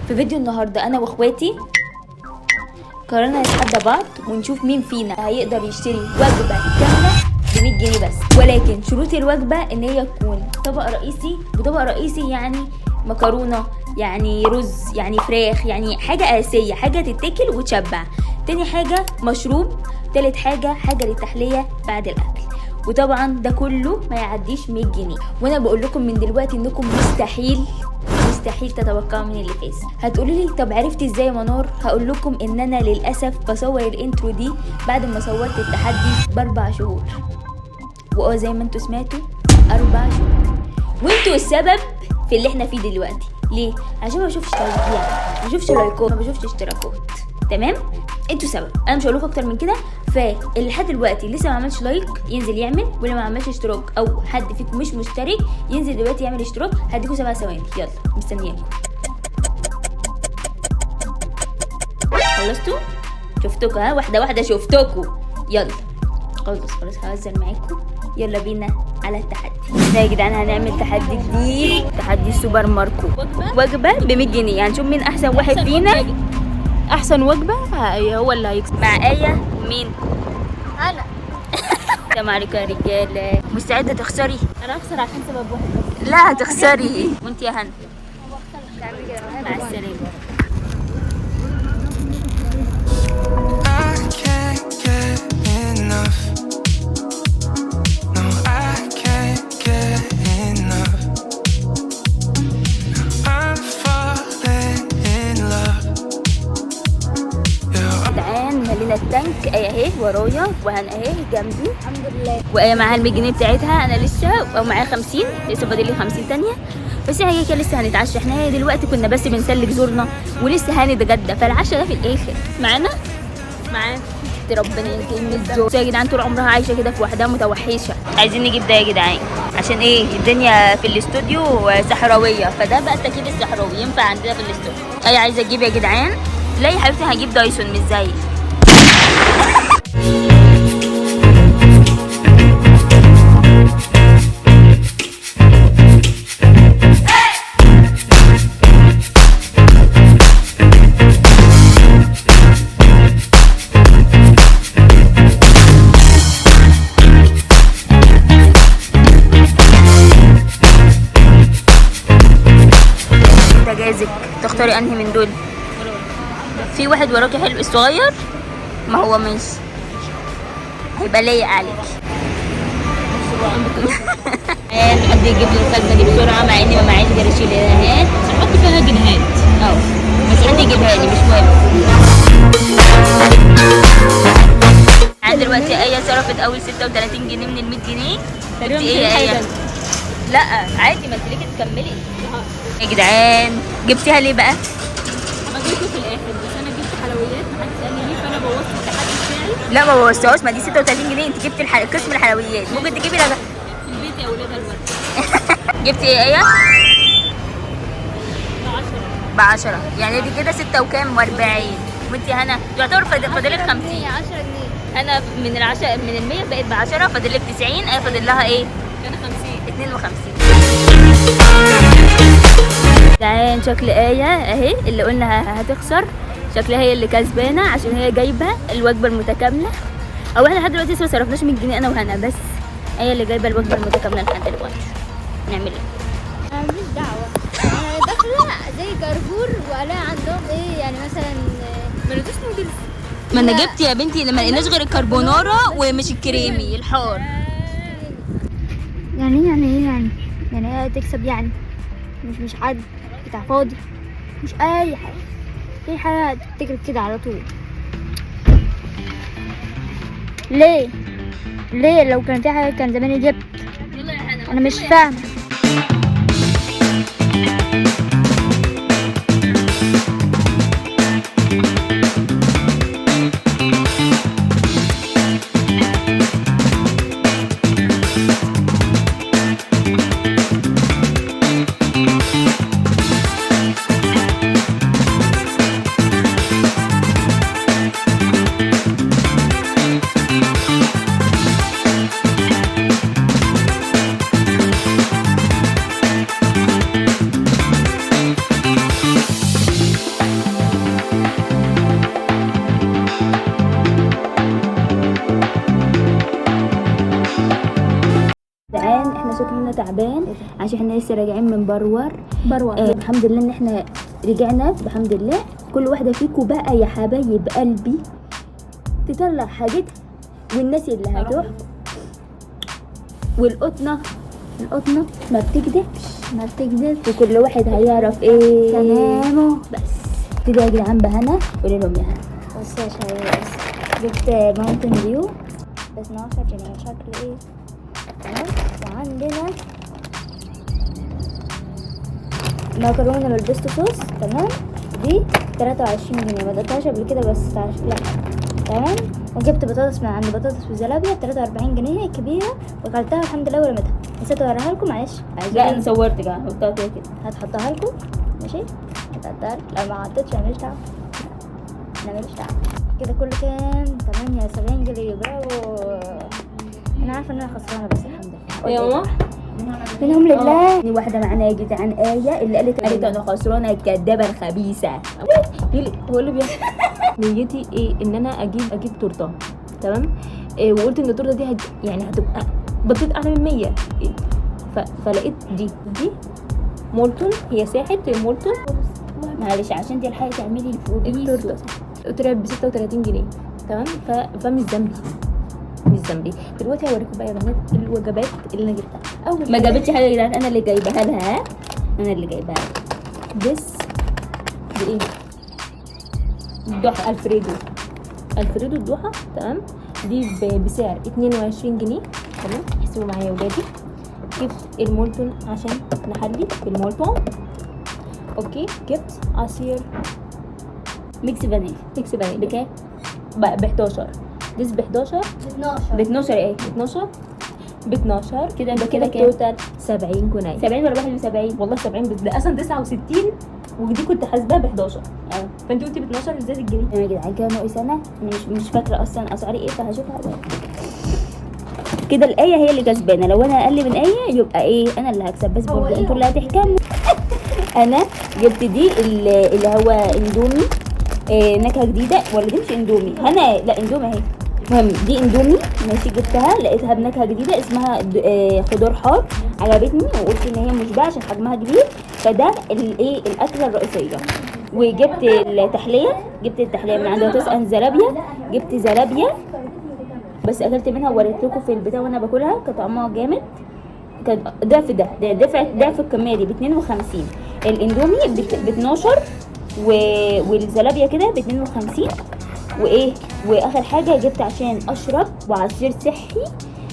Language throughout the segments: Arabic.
في فيديو النهارده انا واخواتي قررنا نتحدى بعض ونشوف مين فينا هيقدر يشتري وجبه كامله ب 100 جنيه بس. ولكن شروط الوجبه ان هي تكون طبق رئيسي، وطبق رئيسي يعني مكرونه، يعني رز، يعني فراخ، يعني حاجه اساسيه، حاجه تتاكل وتشبع. تاني حاجه مشروب. تالت حاجه للتحليه بعد الاكل. وطبعا ده كله ما يعديش 100 جنيه. وانا بقول لكم من دلوقتي انكم مستحيل تتوقعوا من اللي فاز. هتقولوا لي طب عرفتي ازاي يا منار؟ هقول لكم ان انا للاسف بصور الانترو دي بعد ما صورت التحدي ب4 شهور. زي ما انتوا سمعتوا 4 شهور. وانتوا السبب في اللي احنا فيه دلوقتي. ليه؟ عشان ما بشوفش تشجيع، ما بشوفش لايكات، ما بشوفش اشتراكات. تمام؟ انتوا سبب. انا مش هقول لكم اكتر من كده. فاللي لحد دلوقتي لسه ما عملش لايك ينزل يعمل، واللي ما عملش اشتراك او حد فيكم مش مشترك ينزل دلوقتي يعمل اشتراك. هديكم 7 ثواني. يلا مستنياكم. خلصتوا؟ شفتكوا ها؟ واحده واحده شفتكوا. يلا خلاص هنزل معاكم. يلا بينا على التحدي ده يا جدعان. هنعمل تحدي جديد، تحدي السوبر ماركو. وجبه ب 100 جنيه. هنشوف مين احسن واحد فينا. احسن وجبه هو اللي هيكسب. مع ايه ومين؟ انا. السلام عليكم يا رجاله. مستعده تخسري؟ انا هخسر عشان سبب واحد بس. لا هتخسري. وانت يا هنا مع السلامه. التانك اهي ورايا، وهنا اهي جنبي الحمد لله. وايه معاها ال 100 جنيه بتاعتها. انا لسه او معايا 50، لسه فاضل لي 50 ثانيه. بس هي كده لسه هنتعشى. احنا دلوقتي كنا بس بنسلك زورنا ولسه هنتغدى، فالعشاء ده في الاخر. معانا ربنا يكرم الزوج. يا جدعان طول عمرها عايشه كده في وحدها متوحشه. عايزين نجيب ده يا جدعان عشان ايه؟ الدنيا في الاستوديو صحراويه، فده بقى التكييف الصحراوي ينفع عندنا في الاستوديو. اي عايزه تجيب يا جدعان؟ لا يا حبيبتي هجيب دايسون مش زيك. جازك تختاري انهي من دول؟ في واحد وراكي حلو الصغير، ما هو مش هيبقى لايق عليك. حد يجيب لي الخزنه دي بسرعه، مع اني ما معيش غير الشيلينات. هحط فيها جنيهات بس حد يجيبها لي مش مهم. عند دلوقتي ايه صرفت اول 36 جنيه من ال 100 جنيه. تقريبا ايه لا عادي، ما انت ليكي تكملي يا جدعان. جبتيها ليه بقى؟ ما جبته في الاخر، بس انا جبت حلويات محدش قال لي ليه، فانا بوظت التحدي بتاعي. لا ما بوظتهاش، ما دي 36 جنيه. انت جبتي قسم الحلويات. ممكن تجيبي في البيت يا ولاد الورد. جبتي ايه؟ ب10. يعني دي كده 6 وكام و40. وانت هنا يعتبر فاضلك 50. 10 جنيه. انا من ال 100 بقيت ب10، فاضلك 90. ايه فاضل لها ايه؟ كان 50. 52. تعالى شكل ايه اهي اللي قلنا هتخسر. شكلها هي اللي كسبانه عشان هي جايبه الوجبه المتكامله. او احنا لحد دلوقتي لسه ما صرفناش 100 جنيه انا وهنا، بس هي اللي جايبه الوجبه المتكامله لحد دلوقتي. نعمل ايه؟ انا ماليش دعوه. انا داخله زي كارفور والاقي عندهم ايه، يعني مثلا ملوتوش نودلز. ما انا جبت يا بنتي لما لقيناش غير الكربونارا ومش الكريمي الحار. يعني هي تكسب يعني. مش حد بتاع فاضي، مش اي حاجه. في حاجه تفتكر كده على طول. ليه لو كان في حاجه كان زماني جبت. انا مش فاهمه. تعبان عشان احنا لسه راجعين من بروار. الحمد لله ان احنا رجعنا بحمد الله. كل واحده فيكم بقى يا حبايب قلبي تطلع حاجتها، والناس اللي هتروح والقطنه ما بتكدبش وكل واحد هيعرف ايه تمام. بس كده يا جدعان. بهنا قولي لهم يا هنا. بص يا شباب، جبت ماونتن فيو بس 12 جنيه شكل ايه تمام. وعندنا مكرونه بالبيستو صوص تمام، دي 23 جنيه. ما دقتهاش قبل كده بس لا تمام. وجبت بطاطس من عند بطاطس بزلابيا 43 جنيه كبيره، وكلتها الحمد لله ورميتها. نسيت اوريها لكم معلش. لا انا صورت كده حطها كده هتحطها لكم ماشي. هتحطها لو ما حطيتش ماليش دعوه، انا ماليش دعوه. كده كل كام 78 جنيه. برافو. انا عارفه ان انا خسرانه بس الحمد لله يا ماما منهم لله. في واحده معانا يا جدعان آية اللي قالت انا خسرانه الكدابه الخبيثه. هو اللي بيحصل. نيتي ايه ان انا اجيب تورته تمام. إيه وقلت ان التورته دي يعني هتبقى بطيت اعلى من 100. فلقيت دي مولتون. هي ساحت المولتون معلش عشان دي الحقيقه تعملي التورته قلت لها ب 36 جنيه تمام. فمش ذنبي. دلوقتي هوريكم بقى يا بنات الوجبات اللي انا جبتها. اول ما جابتش حاجه يا جدعان، انا اللي جايبها لها. بس بايه؟ الضحى الفريدو الضحى تمام. دي بسعر 22 جنيه تمام. احسبوا معايا يا ولادي. جبت المولتون عشان نحلي بالمولتون. اوكي. جبت عصير ميكس فانيليا بكام؟ ب 11. ديس ب 11 ب 12 ايه؟ 12 ب 12 كده كام؟ توتال 70 جنيه. 70 ولا 71؟ والله 70 ده اصلا 69 ودي كنت حاسباها ب 11. فانت قلتي ب 12 ازاي الجنيه؟ يا جدعان كده ناقص انا مش فاكره اصلا اسعاري ايه، فهشوفها بقى. كده الآية هي اللي كسبانه. لو انا اقل من آية يبقى ايه انا اللي هكسب. بس برضه انتوا اللي هتحكموا. انا جبت دي اللي هو اندومي نكهه جديده، ولا دي مش اندومي؟ هنا لا اندومي اهي. المهم دي اندومي ماشي. جبتها لقيتها بنكهه جديده اسمها خضار حار. عجبتني وقلت ان هي مشبعه عشان حجمها كبير، فده الايه الاكله الرئيسيه. وجبت التحليه من عند بطاطس زلابيا. جبت زلابيا بس اكلت منها ووريت لكم في البتاع وانا باكلها. كان طعمها جامد. كان ضعف الكميه دي ب 52. الاندومي ب 12 والزلابيا كده ب 52. واخر حاجه جبت عشان اشرب وعصير صحي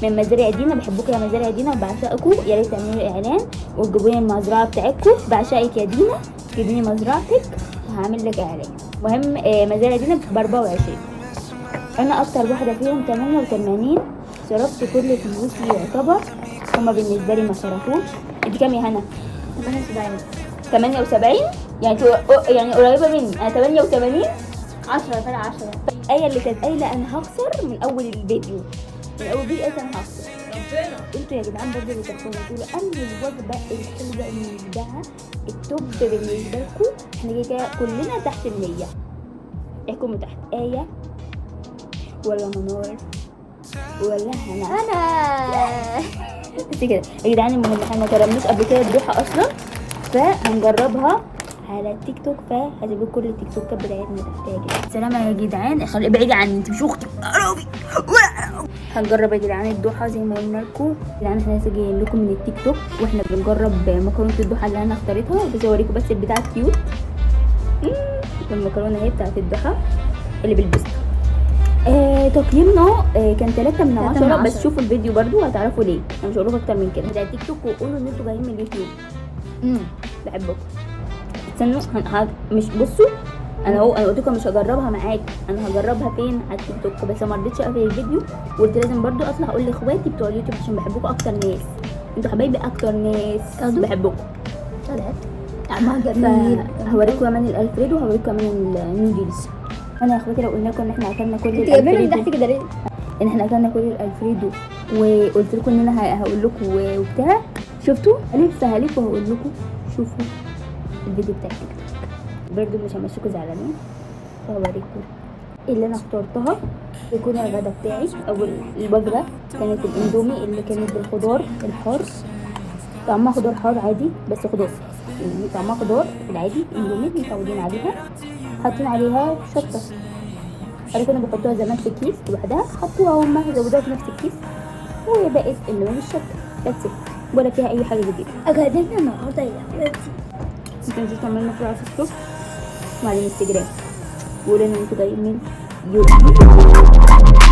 من مزارع دينا. بحبكم يا مزارع دينا وبعشقكم. يا ريت تعملوا لي اعلان وتجيبوا لي المزرعه بتاعتكم. بعشقك يا دينا، جيبيني مزرعتك وهعمل لك اعلان. مهم مزارع دينا ب 24. انا اكتر واحده فيهم 88. صرفت كل فلوسي يعتبر. هما بالنسبه لي ما صرفوش. انت كام يا هنا؟ 78 يعني قريبه مني. انا 88. 10 فرق 10. آية اللي كانت قايله انا هخسر من اول الفيديو. قالت انا هخسر. انتوا يا جدعان برضه اللي كنتوا بتقولوا ان الوجبه الحلوه اللي نجيبها التوب بالنسبه لكم. احنا كده كلنا تحت ال100. احكموا تحت. آية ولا منار ولا انا بس كده يا جدعان. المهم احنا ما جربناش قبل كده الضحى اصلا، فهنجربها على التيك توك. فهسيب لكم كل التيك توكات بتاعتنا تحت يا جدعان. سلام يا جدعان. خلي ابعدي عني انت مش اختي. هنجرب يا جدعان الضحى زي ما قلنا لكم. يا جدعان احنا لسه جايين لكم من التيك توك واحنا بنجرب مكرونه الضحى اللي انا اختارتها. بس اوريكم بس البتاع كيوت. المكرونه اهي بتاعت الضحى اللي بالبسطه. تقييمنا كان 3 من 10. بس شوفوا الفيديو برضو هتعرفوا ليه. انا مش هقول لكم اكتر من كده. ده تيك توك وقولوا ان انتوا جايين من اليوتيوب. بحبكم. استنوا مش بصوا. انا قلت لكم مش هجربها معاك. انا هجربها فين؟ على التيك توك. بس ما رضيتش اقفل الفيديو وقلت لازم برضو اطلع اقول لاخواتي بتوع اليوتيوب عشان بحبكم اكتر ناس. انتوا حبايبي اكتر ناس بحبكم. طعمها جميل. هوريكم كمان الالفريدو وهوريكم كمان النودلز. انا يا اخواتي لو قلنا لكم ان احنا اكلنا كل الالفريدو تحت كده ليه؟ ان احنا اكلنا كل الالفريدو وقلت لكم ان انا هقول لكم وبتاع. شفتوا؟ هلف وهقول لكم شوفوا الفيديو بتاع التيك توك. برضو مش همشيكوا زعلانين. وهوريكم اللي انا اخترتها يكون الغدا بتاعي. اول الوجبه كانت الاندومي اللي كانت بالخضار الحار. طعمها خضار حار عادي، بس خضار يعني طعمها خضار العادي اندومي متعودين عليها. حاطين عليها شطه، قالوا كانوا بيحطوها زمان في كيس لوحدها، حطوها هما زودوها في نفس الكيس وبقت اندومي بالشطه بس، ولا فيها اي حاجه جديده. اغدينا النهارده يا اخواتي. متنسوش تعملوا مشروع على الفيسبوك وعلى الانستجرام، وقولوا ان انتوا جايين من يوتيوب.